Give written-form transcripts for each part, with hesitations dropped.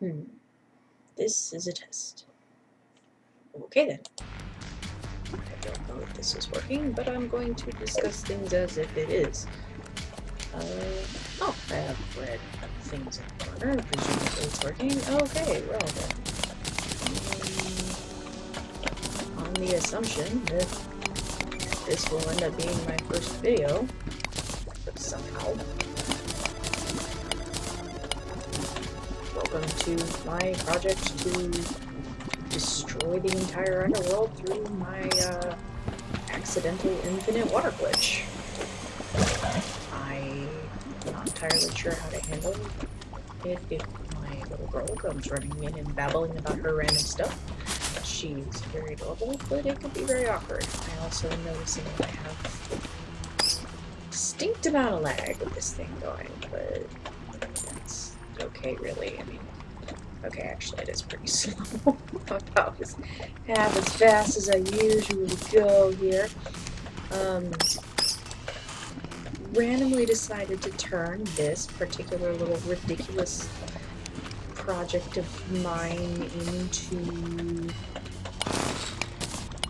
Hmm. This is a test. Okay then. I don't know if this is working, but I'm going to discuss things as if it is. Oh, I have red things in the corner. Presumably it's working. Okay, well then. On the assumption that this will end up being my first video, but somehow. Welcome to my project to destroy the entire underworld through my accidental infinite water glitch. I'm not entirely sure how to handle it if my little girl comes running in and babbling about her random stuff. She's very adorable, but it could be very awkward. I also am noticing that I have a distinct amount of lag with this thing going, but it's okay really. I mean, okay, actually it is pretty slow. About half as fast as I usually go here. Randomly decided to turn this particular little ridiculous project of mine into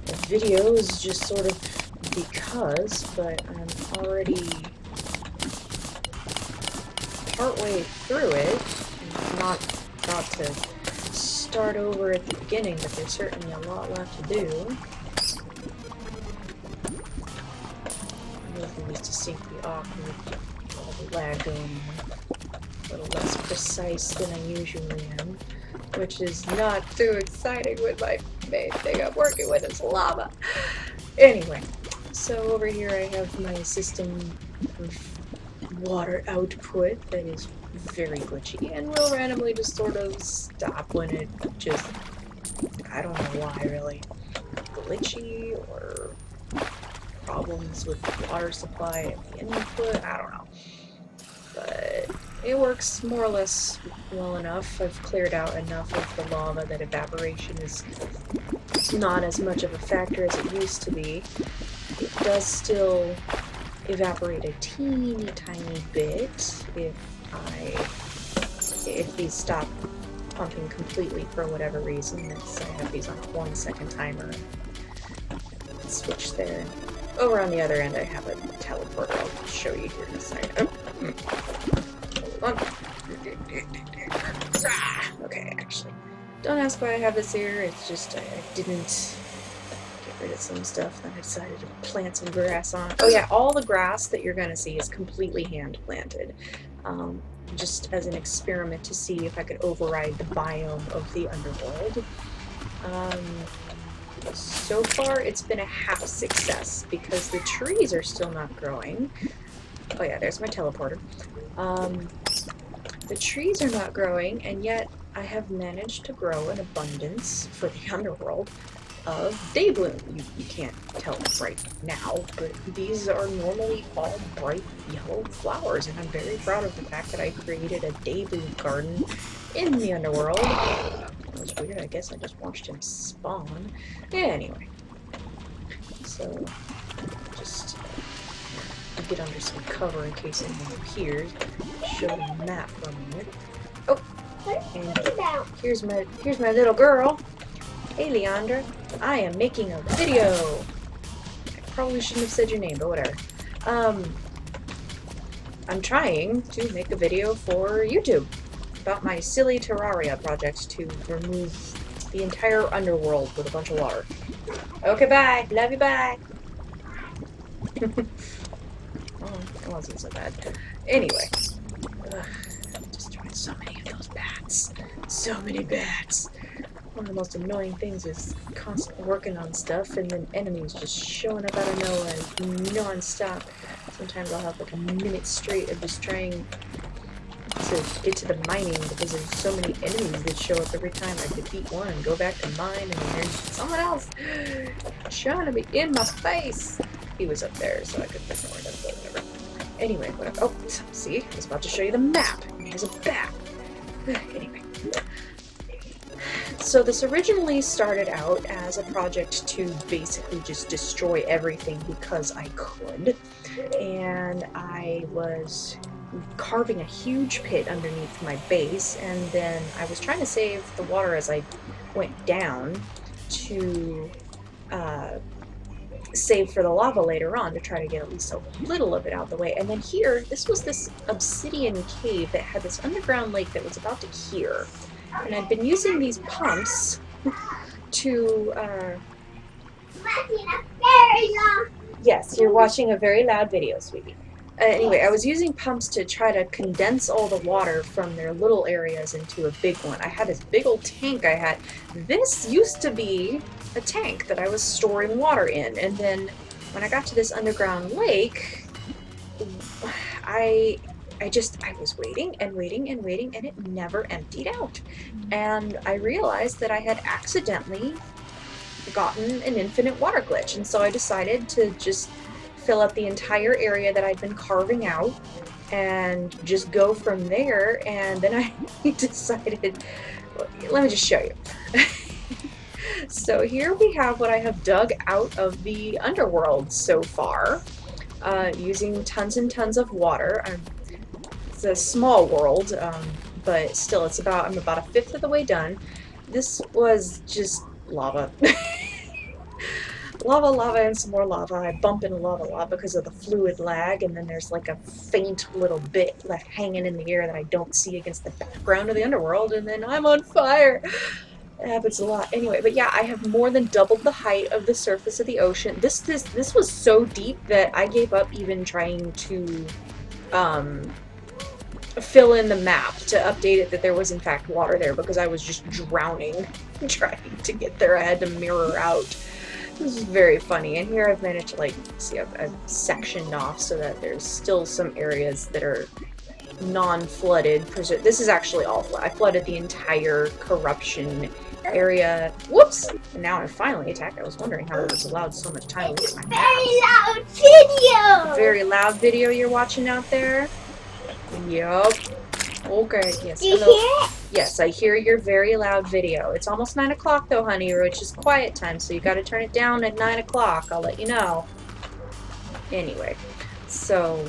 a video is just sort of because, but I'm already partway through it. Not to start over at the beginning, but there's certainly a lot left to do. Nothing is distinctly awkward, all the lag going on. A little less precise than I usually am, which is not too exciting with my main thing I'm working with is lava. Anyway, so over here I have my system of water output that is very glitchy and will randomly just sort of stop when it just, I don't know why really, glitchy or problems with the water supply and the input, I don't know. But it works more or less well enough. I've cleared out enough of the lava that evaporation is not as much of a factor as it used to be. It does still evaporate a teeny tiny bit if these stop pumping completely for whatever reason. I have these on a 1 second timer. Switch there. Over on the other end I have a teleporter. I'll show you here in a second. Hold on. Okay, actually. Don't ask why I have this here, it's just I didn't get rid of some stuff, then I decided to plant some grass on. Oh yeah, all the grass that you're gonna see is completely hand planted. Just as an experiment to see if I could override the biome of the underworld. So far it's been a half success because the trees are still not growing. Oh yeah, there's my teleporter. The trees are not growing, and yet I have managed to grow an abundance for the underworld of daybloom. You can't tell right now, but these are normally all bright yellow flowers, and I'm very proud of the fact that I created a daybloom garden in the underworld. That was weird, I guess I just watched him spawn. Anyway, so just get under some cover in case anyone appears. Show the map for a minute. Oh, and here's my little girl. Hey, Leandra, I am making a video. I probably shouldn't have said your name, but whatever. I'm trying to make a video for YouTube about my silly Terraria project to remove the entire underworld with a bunch of water. Okay, bye. Love you, bye. Oh, it wasn't so bad. Anyway. Destroyed so many of those bats. So many bats. One of the most annoying things is constantly working on stuff and then enemies just showing up out of nowhere non-stop. Sometimes I'll have like a minute straight of just trying to get to the mining because there's so many enemies that show up every time I defeat one and go back to mine, and then there's someone else trying to be in my face. He was up there, so I could ignore him, but whatever. Anyway, whatever. Oh, see? I was about to show you the map. Here's a bat. Anyway. So this originally started out as a project to basically just destroy everything because I could. And I was carving a huge pit underneath my base, and then I was trying to save the water as I went down to save for the lava later on to try to get at least a little of it out of the way. And then here, this was this obsidian cave that had this underground lake that was about to cure. And I'd been using these pumps to, yes, you're watching a very loud video, sweetie. Anyway, I was using pumps to try to condense all the water from their little areas into a big one. I had this big old tank I had. This used to be a tank that I was storing water in, and then when I got to this underground lake, I was waiting and waiting and waiting, and it never emptied out. And I realized that I had accidentally gotten an infinite water glitch, and so I decided to just fill up the entire area that I'd been carving out and just go from there. And then I decided, let me just show you. So here we have what I have dug out of the underworld so far, using tons and tons of water. It's a small world, but still, I'm about a fifth of the way done. This was just lava. Lava, and some more lava. I bump into lava a lot because of the fluid lag, and then there's like a faint little bit left hanging in the air that I don't see against the background of the underworld, and then I'm on fire. It happens a lot. Anyway, but yeah, I have more than doubled the height of the surface of the ocean. This was so deep that I gave up even trying to fill in the map to update it that there was in fact water there, because I was just drowning trying to get there. I had to mirror out. This is very funny, and here I've managed to, like, see, I've sectioned off so that there's still some areas that are non-flooded. This is actually all flooded. I flooded the entire corruption area. Whoops! And now I'm finally attacked. I was wondering how it was allowed so much time to my very loud video! Very loud video you're watching out there? Yup. Okay, yes. Do you Hello. hear it? Yes, I hear your very loud video. It's almost 9 o'clock though, honey, which is quiet time, so you gotta turn it down at 9 o'clock. I'll let you know. Anyway, so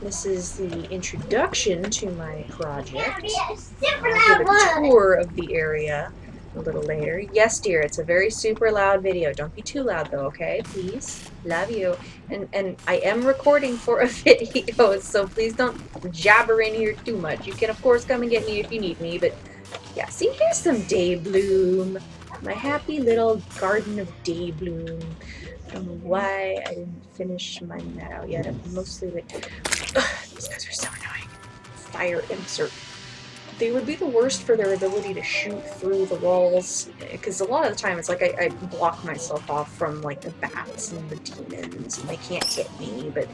this is the introduction to my project. I'll give a tour of the area a little later. Yes, dear, it's a very super loud video. Don't be too loud though, okay? Please. Love you. And I am recording for a video, so please don't jabber in here too much. You can, of course, come and get me if you need me, but yeah, see, here's some day bloom. My happy little garden of day bloom. I don't know why I didn't finish mining that out yet. I'm mostly like, these guys are so annoying. Fire imps are, they would be the worst for their ability to shoot through the walls, because a lot of the time it's like I block myself off from like the bats and the demons, and they can't get me, but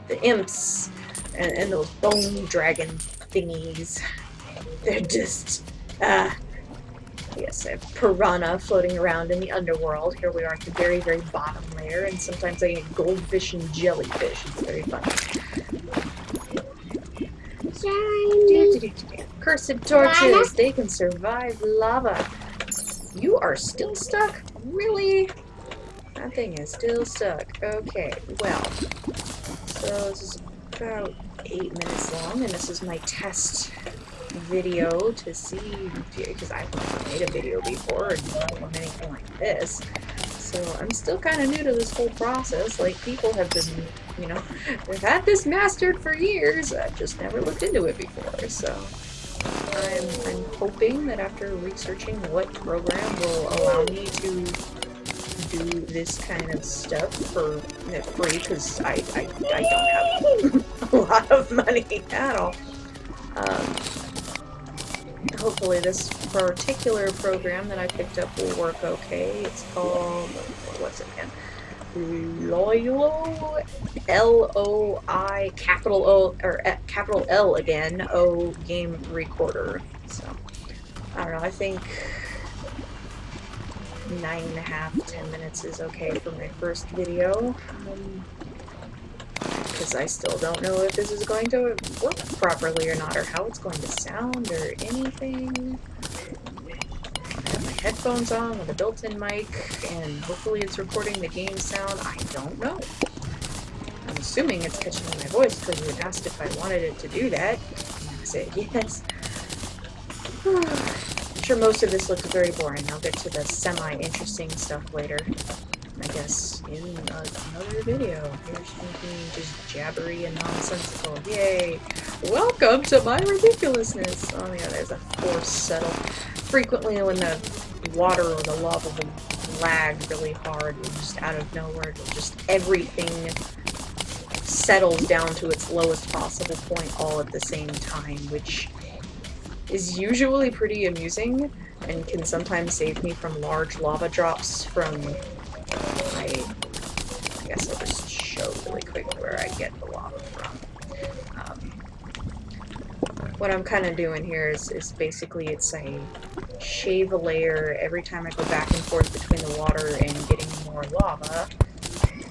the imps and those bone dragon thingies, they're just, yes, I have piranha floating around in the underworld. Here we are at the very, very bottom layer, and sometimes I get goldfish and jellyfish. It's very fun. Cursed torches, they can survive lava. You are still stuck? Really? That thing is still stuck. Okay, well, so this is about 8 minutes long, and this is my test video to see, because I've never made a video before, and not on anything like this. So I'm still kind of new to this whole process. Like, people have been, you know, they've had this mastered for years. I've just never looked into it before. So I'm hoping that after researching what program will allow me to do this kind of stuff for free, because I don't have a lot of money at all. Hopefully this particular program that I picked up will work okay. It's called, what's it again? Loilo, L-O-I, capital O, or capital L again, O game recorder. So, I don't know, I think 9.5, 10 minutes is okay for my first video. Because I still don't know if this is going to work properly or not, or how it's going to sound, or anything. I have my headphones on with a built-in mic, and hopefully it's recording the game sound. I don't know. I'm assuming it's catching my voice because you had asked if I wanted it to do that. And I said yes. I'm sure most of this looks very boring. I'll get to the semi-interesting stuff later. I guess in another video. Here's something just jabbery and nonsensical. Yay! Welcome to my ridiculousness! Oh yeah, there's a force settle. Frequently when the water or the lava will lag really hard and just out of nowhere, just everything settles down to its lowest possible point all at the same time, which is usually pretty amusing and can sometimes save me from large lava drops from I guess I'll just show really quick where I get the lava from. What I'm kind of doing here is basically it's a shave a layer every time I go back and forth between the water and getting more lava.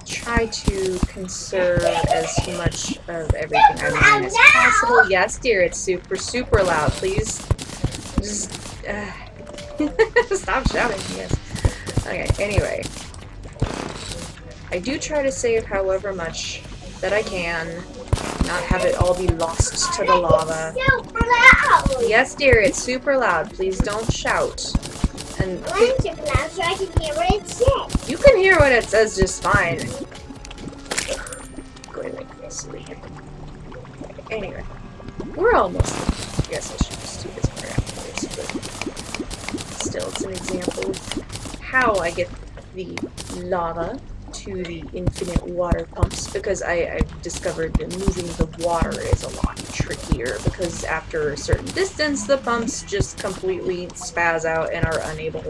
Try to conserve as much of everything I mine as possible. Yes, dear, it's super, super loud. Please, just stop shouting. Yes. Okay. Anyway, I do try to save however much that I can, not have it all be lost to the lava. Super loud. Yes, dear, it's super loud. Please don't shout. And I'm super loud so I can hear what it says. you can hear what it says just fine. Going like this. Anyway, we're almost done. I guess I should just do this part afterwards, but still, it's an example of how I get the lava to the infinite water pumps, because I've discovered that moving the water is a lot trickier, because after a certain distance the pumps just completely spaz out and are unable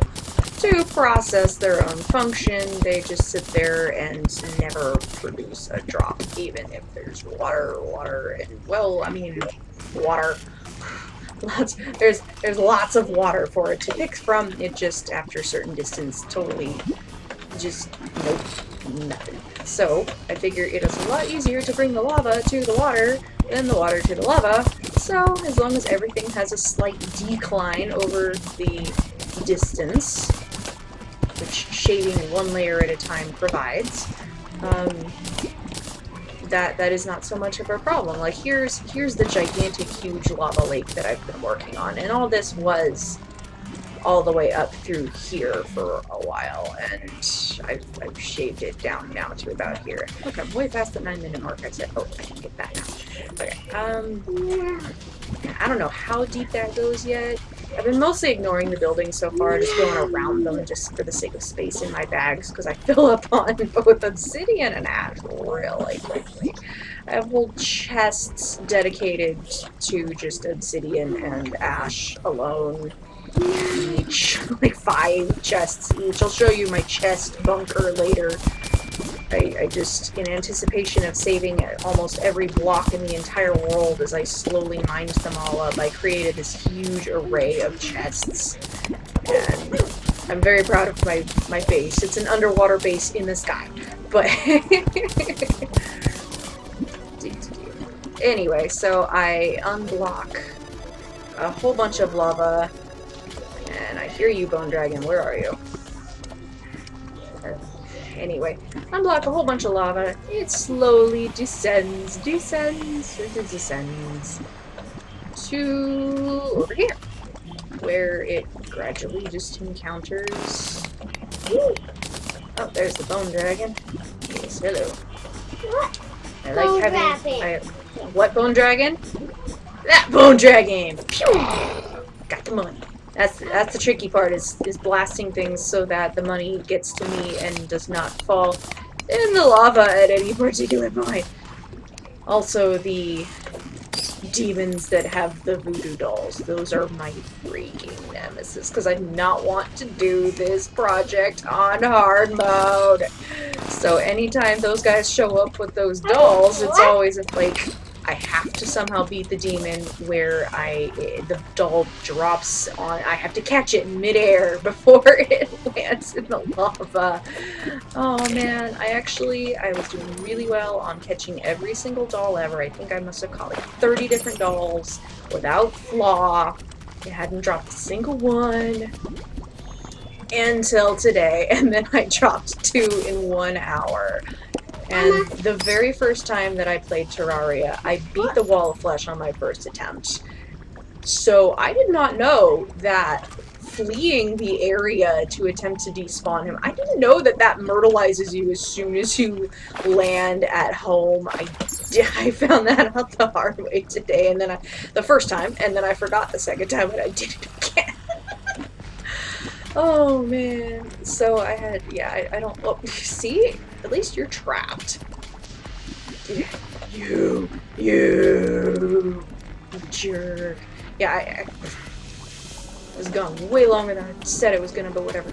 to process their own function. They just sit there and never produce a drop, even if there's water, and well, I mean, water. There's lots of water for it to pick from. It just, after a certain distance, totally just, nope, nothing. So I figure it is a lot easier to bring the lava to the water than the water to the lava. So as long as everything has a slight decline over the distance, which shaving one layer at a time provides, that is not so much of a problem. Like here's the gigantic, huge lava lake that I've been working on, and all this was all the way up through here for a while, and I've shaved it down now to about here. Look, I'm way past the 9-minute mark. I said, oh, I can get that now. Okay, I don't know how deep that goes yet. I've been mostly ignoring the buildings so far, just going around them just for the sake of space in my bags, because I fill up on both obsidian and ash really quickly. I have whole chests dedicated to just obsidian and ash alone. Each, like 5 chests each. I'll show you my chest bunker later. I just, in anticipation of saving almost every block in the entire world as I slowly mined them all up, I created this huge array of chests. And I'm very proud of my base. It's an underwater base in the sky. But anyway, so I unblock a whole bunch of lava. And I hear you, Bone Dragon. Where are you? Anyway, unblock a whole bunch of lava. It slowly descends to over here, where it gradually just encounters. Ooh. Oh, there's the Bone Dragon. Yes, hello. What? I like having. What Bone Dragon? That Bone Dragon. Pew! Got the money. That's the tricky part, is blasting things so that the money gets to me and does not fall in the lava at any particular point. Also, the demons that have the voodoo dolls, those are my freaking nemesis, because I do not want to do this project on hard mode. So anytime those guys show up with those dolls, it's always like, I have to somehow beat the demon where the doll drops on. I have to catch it in midair before it lands in the lava. Oh man, I was doing really well on catching every single doll ever. I think I must have caught like 30 different dolls without flaw. It hadn't dropped a single one until today, and then I dropped 2 in 1 hour. And the very first time that I played Terraria, I beat the wall of flesh on my first attempt. So I did not know that fleeing the area to attempt to despawn him, I didn't know that that myrtleizes you as soon as you land at home. I found that out the hard way today, and then the first time, and then I forgot the second time, and I did it again. Oh man. So I had, yeah, I don't, oh, see? At least you're trapped. You jerk. Yeah, I was gone way longer than I said it was gonna, but whatever.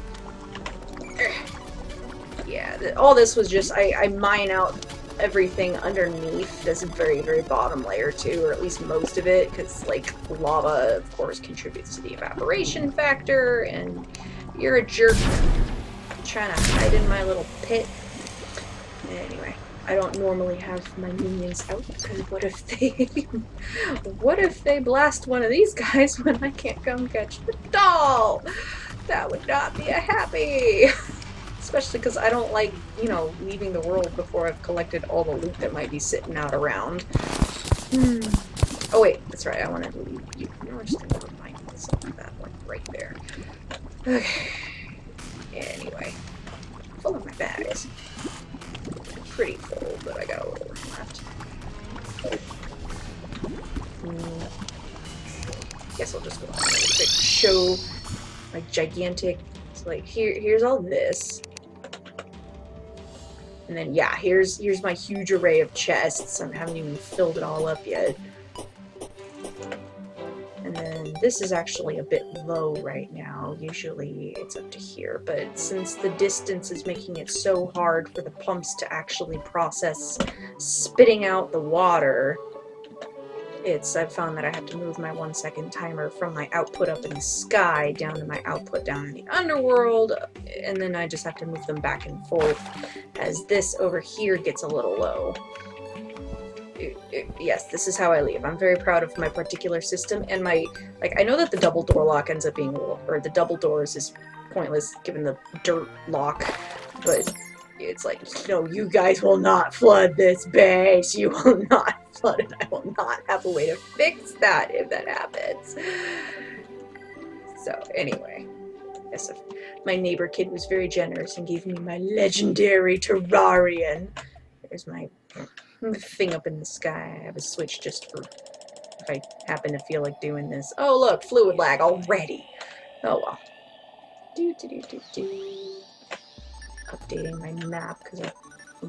Yeah, all this was just, I mine out everything underneath this very, very bottom layer too, or at least most of it, because, like, lava, of course, contributes to the evaporation factor, and you're a jerk trying to hide in my little pit. Anyway, I don't normally have my minions out, because what if they blast one of these guys when I can't come catch the doll? That would not be a happy. Especially because I don't like, you know, leaving the world before I've collected all the loot that might be sitting out around. Oh wait, that's right, I wanted to leave you. You know, I'm just gonna put that one right there. Okay. Anyway, full of my bags. Pretty full, but I got a little left. Guess I'll just go on a quick show, like, gigantic. So, like, here's all this. And then, yeah, here's my huge array of chests. I haven't even filled it all up yet. And then this is actually a bit low right now. Usually it's up to here, but since the distance is making it so hard for the pumps to actually process spitting out the water, I've found that I have to move my 1 second timer from my output up in the sky down to my output down in the underworld, and then I just have to move them back and forth as this over here gets a little low. Yes, this is how I leave. I'm very proud of my particular system, and I know that the double door lock ends up being a little, or the double doors is pointless given the dirt lock, but it's like, no, you guys will not flood this base. You will not flood it. I will not have a way to fix that if that happens. So, anyway. Yes, my neighbor kid was very generous and gave me my legendary Terrarian. There's my thing up in the sky. I have a switch just for if I happen to feel like doing this. Oh, look, fluid lag already. Oh, well. Updating my map because the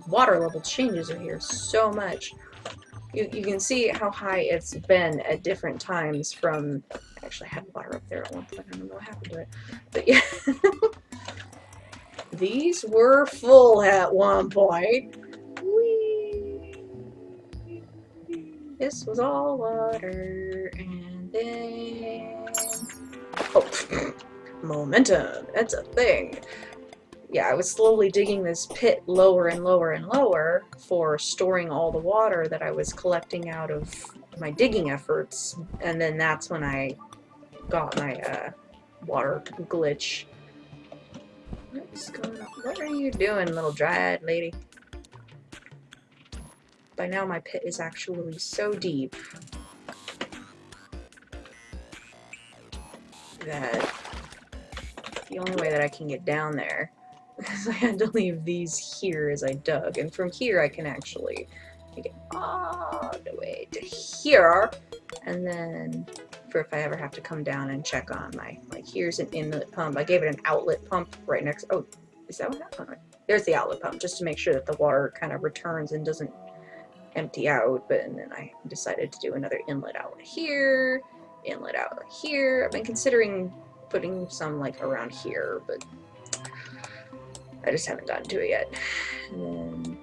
water level changes are here so much. You can see how high it's been at different times from... I actually had water up there at one point. I don't know what happened to it. But yeah. These were full at one point. Whee! This was all water. And then... Oh, momentum. That's a thing. Yeah, I was slowly digging this pit lower and lower and lower for storing all the water that I was collecting out of my digging efforts, and then that's when I got my water glitch. What's going on? What are you doing, little dryad lady? By now my pit is actually so deep that the only way that I can get down there is I had to leave these here as I dug, and from here I can actually make it all the way to here, and then for if I ever have to come down and check on my, like, here's an inlet pump. I gave it an outlet pump right next, oh, is that what happened? There's the outlet pump, just to make sure that the water kind of returns and doesn't empty out, but and then I decided to do another inlet outlet here, inlet outlet here. I've been considering putting some, like, around here, but I just haven't gotten to it yet. And then,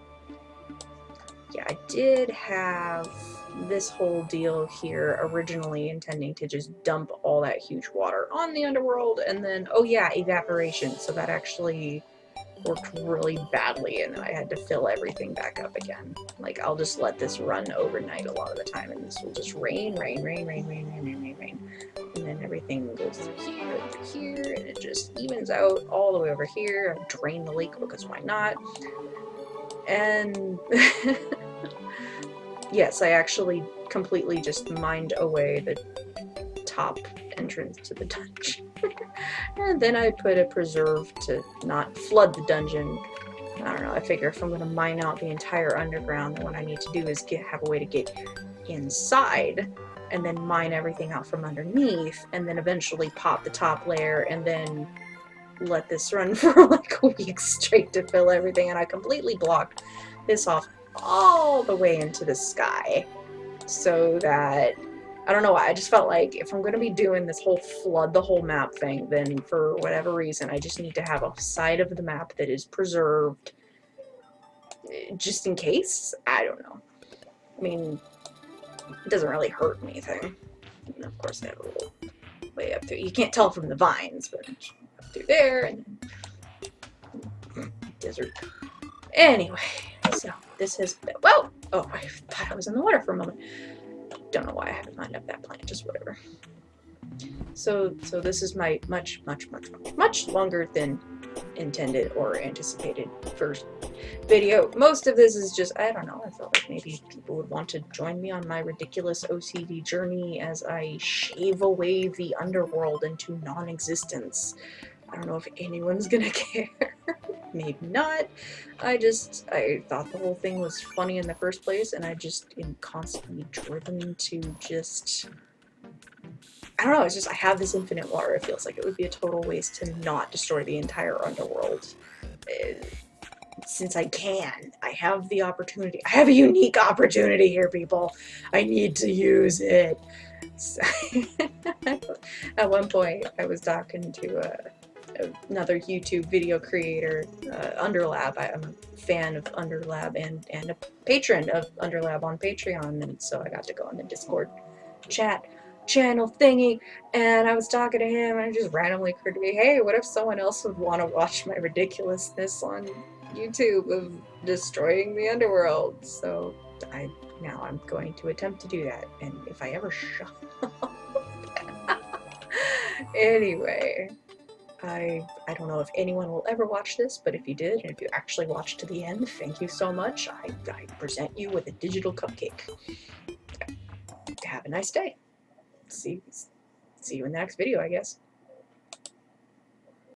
yeah, I did have this whole deal here originally intending to just dump all that huge water on the underworld, and then, oh yeah, evaporation. So that actually worked really badly, and I had to fill everything back up again. Like, I'll just let this run overnight a lot of the time, and this will just rain, rain, rain, rain, rain, rain, rain, rain, rain. And then everything goes through here, and it just evens out all the way over here. I've drained the lake because why not? And yes, I actually completely just mined away the top entrance to the dungeon. And then I put a preserve to not flood the dungeon. I don't know, I figure if I'm going to mine out the entire underground, then what I need to do is have a way to get inside, and then mine everything out from underneath, and then eventually pop the top layer, and then let this run for like a week straight to fill everything. And I completely blocked this off all the way into the sky, so that, I don't know why, I just felt like if I'm going to be doing this whole flood the whole map thing, then for whatever reason I just need to have a side of the map that is preserved just in case. I don't know. I mean, it doesn't really hurt anything. And of course I have a little way up through. You can't tell from the vines, but up through there, and then desert. Anyway, so this has been, whoa! Oh, I thought I was in the water for a moment. Don't know why I haven't lined up that plant, just whatever. So this is my much longer than intended or anticipated first video. Most of this is just, I don't know, I felt like maybe people would want to join me on my ridiculous OCD journey as I shave away the underworld into non-existence. I don't know if anyone's gonna care. Maybe not. I thought the whole thing was funny in the first place, and I just am constantly driven to just, I don't know, it's just, I have this infinite water. It feels like it would be a total waste to not destroy the entire underworld. Since I can. I have the opportunity. I have a unique opportunity here, people. I need to use it. So at one point, I was talking to another YouTube video creator, Underlab. I'm a fan of Underlab and a patron of Underlab on Patreon, and so I got to go on the Discord chat channel thingy, and I was talking to him, and it just randomly occurred to me, hey, what if someone else would want to watch my ridiculousness on YouTube of destroying the underworld? So now I'm going to attempt to do that, and if I ever shut up. Anyway, I don't know if anyone will ever watch this, but if you did, and if you actually watched to the end, thank you so much. I present you with a digital cupcake. Have a nice day. See you in the next video, I guess.